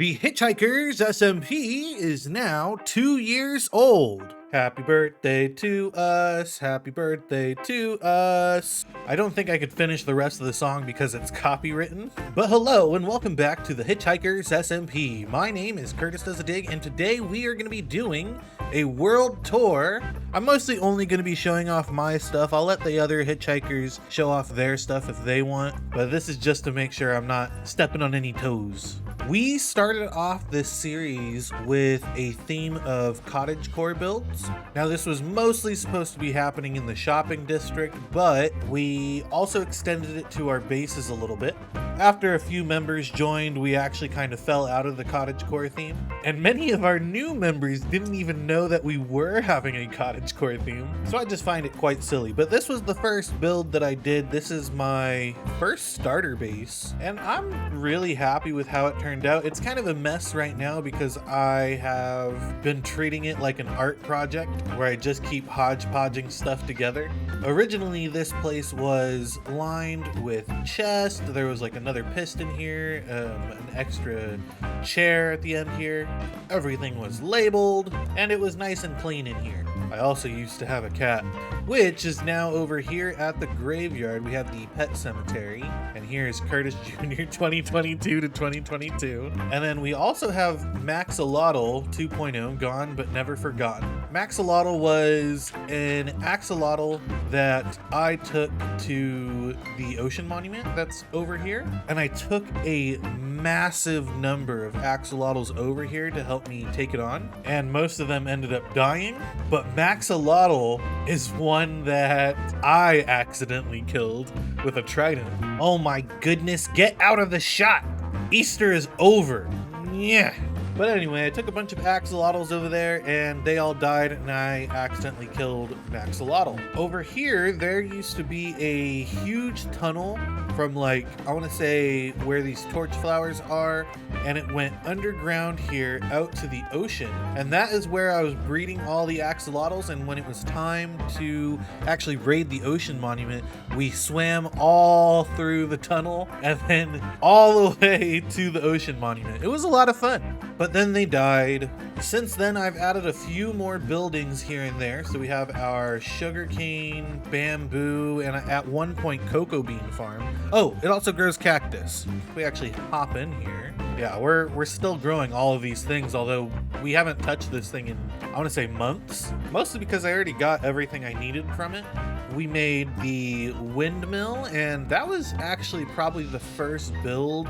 The Hitchhikers SMP is now 2 years old. Happy birthday to us. Happy birthday to us. I don't think I could finish the rest of the song because it's copywritten. But hello and welcome back to the Hitchhikers SMP. My name is CurtisDoesADig and today we are going to be doing a world tour. I'm mostly only going to be showing off my stuff. I'll let the other hitchhikers show off their stuff if they want, but this is just to make sure I'm not stepping on any toes. We started off this series with a theme of cottagecore builds. Now this was mostly supposed to be happening in the shopping district, but we also extended it to our bases a little bit. After a few members joined, we actually kind of fell out of the cottagecore theme, and many of our new members didn't even know that we were having a cottagecore theme, so I just find it quite silly. But this was the first build that I did. This is my first starter base, and I'm really happy with how it turned out. It's kind of a mess right now because I have been treating it like an art project where I just keep hodgepodging stuff together. Originally, this place was lined with chest. There was like another piston here, an extra chair at the end here. Everything was labeled, and it was nice and clean in here. I also used to have a cat, which is now over here at the graveyard. We have the pet cemetery, and here's Curtis Jr. 2022 to 2022. And then we also have Maxolotl 2.0, gone but never forgotten. Maxolotl was an axolotl that I took to the ocean monument that's over here, and I took a massive number of axolotls over here to help me take it on, and most of them ended up dying, but Maxolotl is one that I accidentally killed with a trident. Oh my goodness, get out of the shot! Easter is over. Yeah. But anyway, I took a bunch of axolotls over there and they all died, and I accidentally killed Maxolotl. Over here, there used to be a huge tunnel from, like, I want to say where these torch flowers are, and it went underground here out to the ocean. And that is where I was breeding all the axolotls, and when it was time to actually raid the ocean monument, we swam all through the tunnel and then all the way to the ocean monument. It was a lot of fun. But then they died. Since then, I've added a few more buildings here and there. So we have our sugarcane, bamboo, and at one point, cocoa bean farm. Oh, it also grows cactus. We actually hop in here. Yeah, we're still growing all of these things, although we haven't touched this thing in, I want to say, months. Mostly because I already got everything I needed from it. We made the windmill, and that was actually probably the first build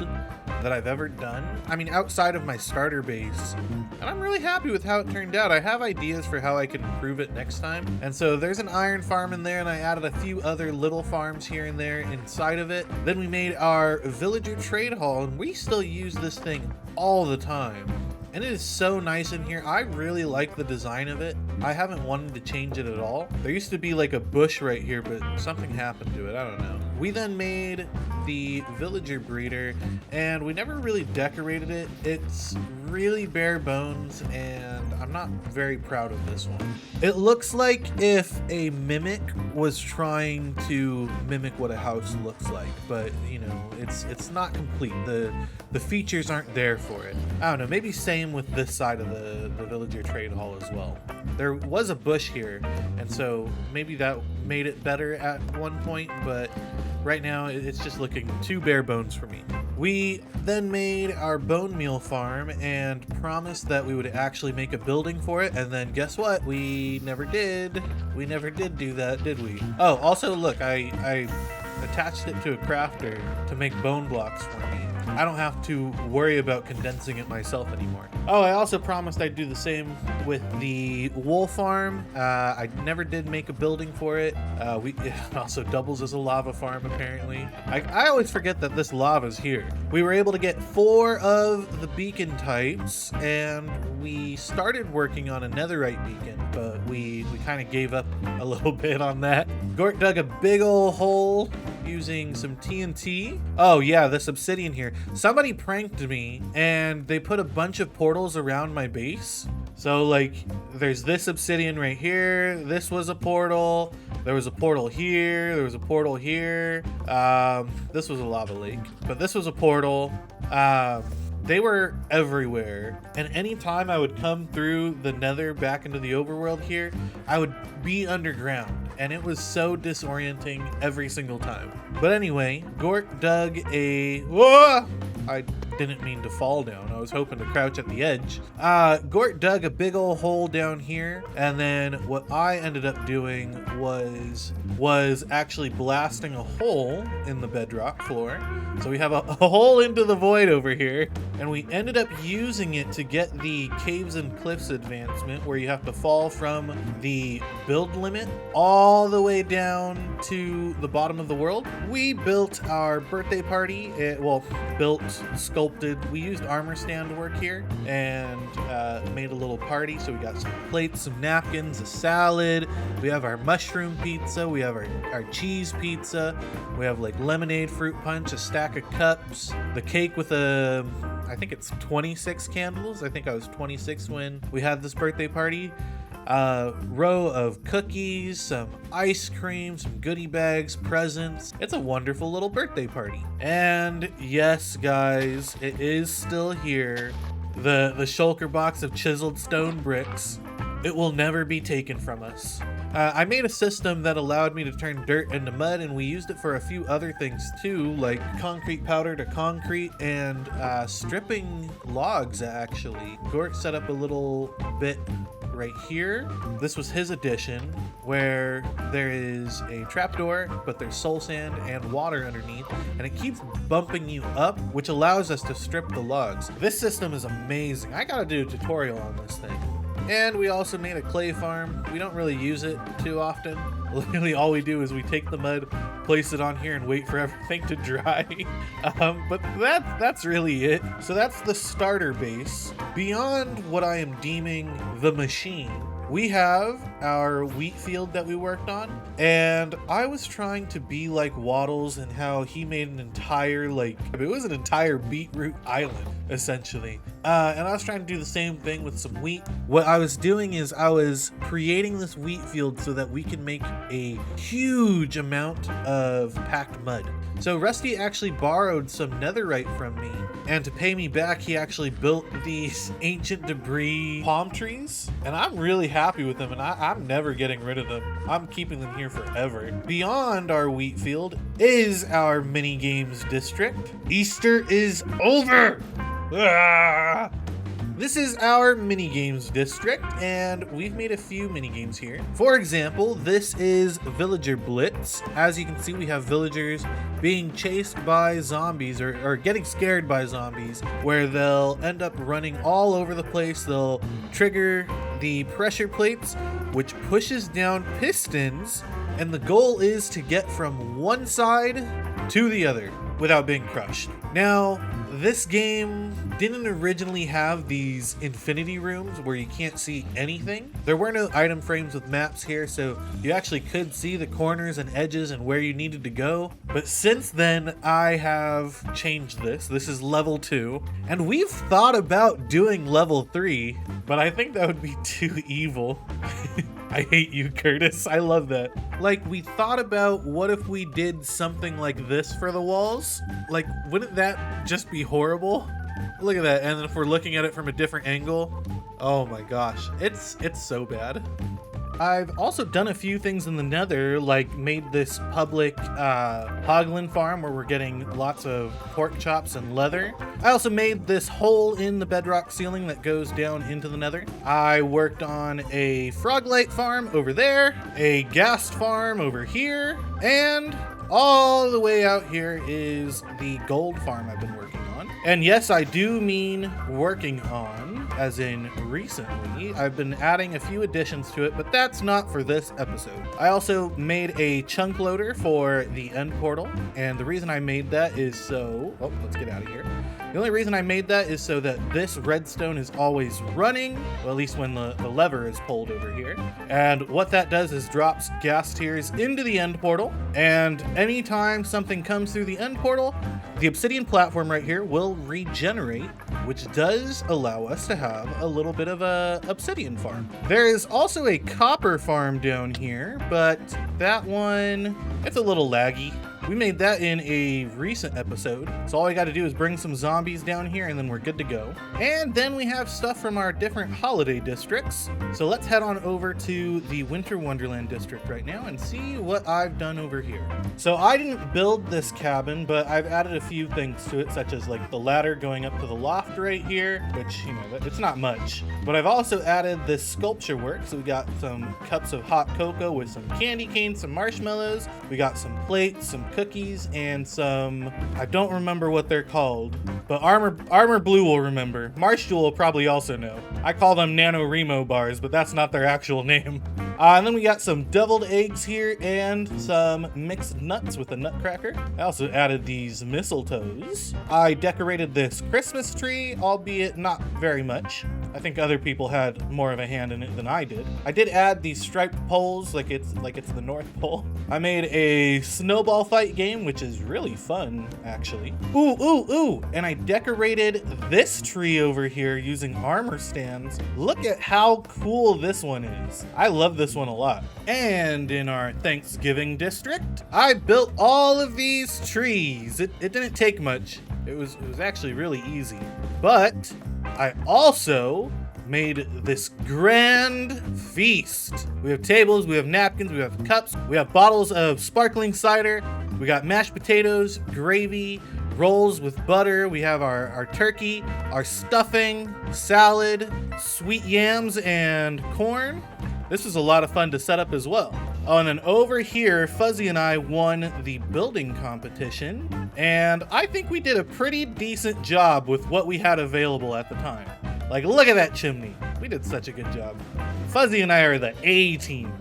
that I've ever done. I mean, outside of my starter base, and I'm really happy with how it turned out. I have ideas for how I can improve it next time. And so there's an iron farm in there, and I added a few other little farms here and there inside of it. Then we made our villager trade hall, and we still use this thing all the time. And it is so nice in here. I really like the design of it. I haven't wanted to change it at all. There used to be like a bush right here, but something happened to it. I don't know. We then made the villager breeder, and we never really decorated it. It's really bare bones, and I'm not very proud of this one. It looks like if a mimic was trying to mimic what a house looks like, but you know, it's not complete. The features aren't there for it. I don't know, maybe same with this side of the villager trade hall as well. There was a bush here, and so maybe that made it better at one point, but right now it's just looking too bare bones for me. We then made our bone meal farm and promised that we would actually make a building for it, and then guess what? We never did. We never did do that, did we? Oh, also look, I attached it to a crafter to make bone blocks for me. I don't have to worry about condensing it myself anymore. Oh, I also promised I'd do the same with the wool farm. I never did make a building for it. It also doubles as a lava farm, apparently. I always forget that this lava's here. We were able to get 4 of the beacon types, and we started working on a netherite beacon, but we kind of gave up a little bit on that. Gort dug a big old hole using some TNT. Oh yeah, this obsidian here. Somebody pranked me and they put a bunch of portals around my base. So like there's this obsidian right here. This was a portal. There was a portal here. There was a portal here. This was a lava lake, but this was a portal. They were everywhere. And anytime I would come through the nether back into the overworld here, I would be underground. And it was so disorienting every single time. But anyway, Gort dug a... Whoa! I didn't mean to fall down. I was hoping to crouch at the edge. Gort dug a big old hole down here. And then what I ended up doing was actually blasting a hole in the bedrock floor. So we have a hole into the void over here. And we ended up using it to get the Caves and Cliffs advancement, where you have to fall from the build limit all the way down to the bottom of the world. We built our birthday party. Sculpted. We used armor stand to work here and made a little party. So we got some plates, some napkins, a salad. We have our mushroom pizza. We have our cheese pizza. We have like lemonade, fruit punch, a stack of cups, the cake with I think it's 26 candles. I think I was 26 when we had this birthday party. Row of cookies, some ice cream, some goodie bags, presents. It's a wonderful little birthday party. And yes, guys, it is still here. The shulker box of chiseled stone bricks. It will never be taken from us. I made a system that allowed me to turn dirt into mud, and we used it for a few other things too, like concrete powder to concrete and stripping logs, actually. Gort set up a little bit right here. This was his addition, where there is a trapdoor, but there's soul sand and water underneath, and it keeps bumping you up, which allows us to strip the logs. This system is amazing. I gotta do a tutorial on this thing. And we also made a clay farm. We don't really use it too often. Literally all we do is we take the mud, place it on here, and wait for everything to dry. But that's really it. So that's the starter base. Beyond what I am deeming the machine, we have our wheat field that we worked on, and I was trying to be like Waddles and how he made an entire, it was an entire beetroot island, essentially. And I was trying to do the same thing with some wheat. What I was doing is I was creating this wheat field so that we can make a huge amount of packed mud. So Rusty actually borrowed some netherite from me, and to pay me back, he actually built these ancient debris palm trees, and I'm really happy with them, and I'm never getting rid of them. I'm keeping them here forever. Beyond our wheat field is our mini games district. Easter is over! Ah! This is our mini games district, and we've made a few mini games here. For example, this is Villager Blitz. As you can see, we have villagers being chased by zombies or getting scared by zombies, where they'll end up running all over the place. They'll trigger the pressure plates, which pushes down pistons, and the goal is to get from one side to the other without being crushed. Now, this game didn't originally have these infinity rooms where you can't see anything. There were no item frames with maps here, so you actually could see the corners and edges and where you needed to go. But since then, I have changed this. This is level 2, and we've thought about doing level 3, but I think that would be too evil. I hate you, Curtis. I love that. Like, we thought about what if we did something like this for the walls? Like, wouldn't that just be horrible? Look at that. And then if we're looking at it from a different angle, oh my gosh, it's so bad. I've also done a few things in the nether, like made this public hoglin farm where we're getting lots of pork chops and leather. I also made this hole in the bedrock ceiling that goes down into the nether. I worked on a froglight farm over there, a ghast farm over here, and all the way out here is the gold farm I've been working on. And yes, I do mean working on, as in recently. I've been adding a few additions to it, but that's not for this episode. I also made a chunk loader for the end portal, and the reason I made that is so... Oh, let's get out of here. The only reason I made that is so that this redstone is always running, well, at least when the lever is pulled over here. And what that does is drops gas tiers into the end portal, and anytime something comes through the end portal, the obsidian platform right here will regenerate, which does allow us to have a little bit of a obsidian farm. There is also a copper farm down here, but that one, it's a little laggy. We made that in a recent episode. So all I got to do is bring some zombies down here and then we're good to go. And then we have stuff from our different holiday districts. So let's head on over to the Winter Wonderland district right now and see what I've done over here. So I didn't build this cabin, but I've added a few things to it, such as like the ladder going up to the loft right here, which, you know, it's not much. But I've also added this sculpture work. So we got some cups of hot cocoa with some candy canes, some marshmallows. We got some plates, some cookies, and some, I don't remember what they're called, but Armor Blue will remember. Marsh Jewel will probably also know. I call them NaNoWriMo bars, but that's not their actual name. And then we got some deviled eggs here and some mixed nuts with a nutcracker. I also added these mistletoes. I decorated this Christmas tree, albeit not very much. I think other people had more of a hand in it than I did. I did add these striped poles like it's the North Pole. I made a snowball fight game, which is really fun, actually. Ooh. And I decorated this tree over here using armor stands. Look at how cool this one is. I love this one a lot. And in our Thanksgiving district, I built all of these trees. It didn't take much. It was actually really easy. But I also made this grand feast. We have tables, we have napkins, we have cups, we have bottles of sparkling cider, we got mashed potatoes, gravy, rolls with butter, we have our turkey, our stuffing, salad, sweet yams, and corn. This was a lot of fun to set up as well. Oh, and then over here, Fuzzy and I won the building competition, and I think we did a pretty decent job with what we had available at the time. Like, look at that chimney. We did such a good job. Fuzzy and I are the A team.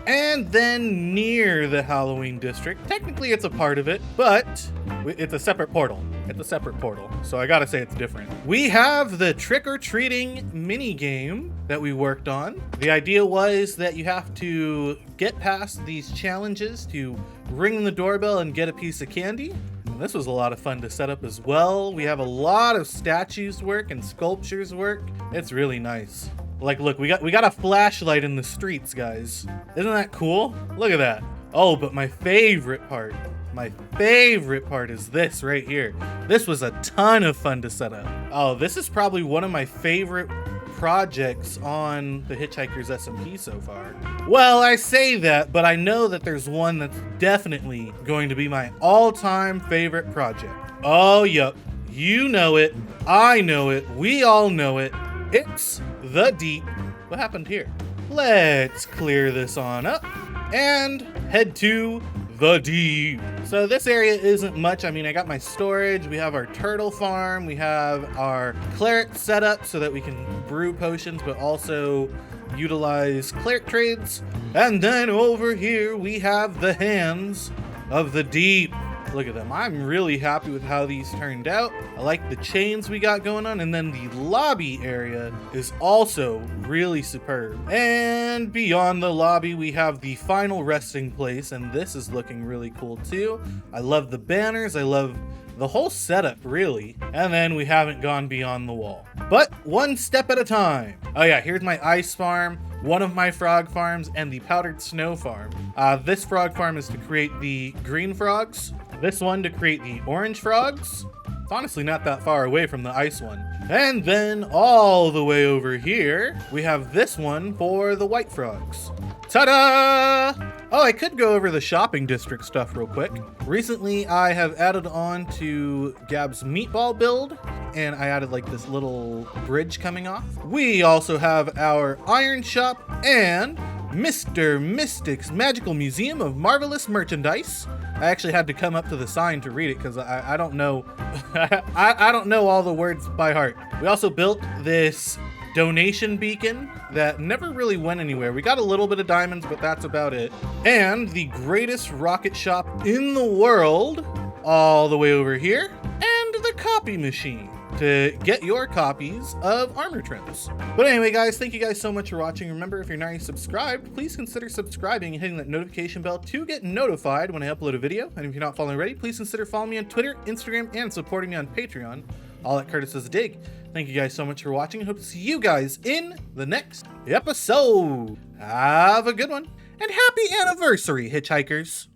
And then near the Halloween district, technically it's a part of it, but it's a separate portal. It's a separate portal, so I gotta say it's different. We have the trick-or-treating mini game that we worked on. The idea was that you have to get past these challenges to ring the doorbell and get a piece of candy. And this was a lot of fun to set up as well. We have a lot of statues work and sculptures work. It's really nice. Like, look, we got a flashlight in the streets, guys. Isn't that cool? Look at that. Oh, but my favorite part is this right here. This was a ton of fun to set up. Oh, this is probably one of my favorite projects on the Hitchhikers SMP so far. Well, I say that, but I know that there's one that's definitely going to be my all-time favorite project. Oh, yup. You know it. I know it. We all know it. It's the Deep. What happened here? Let's clear this on up and head to the Deep. So this area isn't much. I mean, I got my storage. We have our turtle farm. We have our cleric set up so that we can brew potions, but also utilize cleric trades. And then over here, we have the hands of the Deep. Look at them. I'm really happy with how these turned out. I like the chains we got going on, and then the lobby area is also really superb. And beyond the lobby, we have the final resting place, and this is looking really cool too. I love the banners. I love the whole setup, really. And then we haven't gone beyond the wall. But one step at a time. Oh yeah, here's my ice farm, one of my frog farms, and the powdered snow farm. This frog farm is to create the green frogs. This one to create the orange frogs. It's honestly not that far away from the ice one. And then all the way over here, we have this one for the white frogs. Ta-da! Oh, I could go over the shopping district stuff real quick. Recently, I have added on to Gab's meatball build, and I added like this little bridge coming off. We also have our iron shop and Mr. Mystic's Magical Museum of Marvelous Merchandise. I actually had to come up to the sign to read it because I don't know I don't know all the words by heart. We also built this donation beacon that never really went anywhere. We got a little bit of diamonds, but that's about it. And the greatest rocket shop in the world, all the way over here, and the copy machine to get your copies of armor trims. But anyway, guys, thank you guys so much for watching. Remember, if you're not already subscribed, please consider subscribing and hitting that notification bell to get notified when I upload a video. And if you're not following already, please consider following me on Twitter, Instagram, and supporting me on Patreon, all at CurtisDoesADig. Thank you guys so much for watching. I hope to see you guys in the next episode. Have a good one, and happy anniversary, Hitchhikers.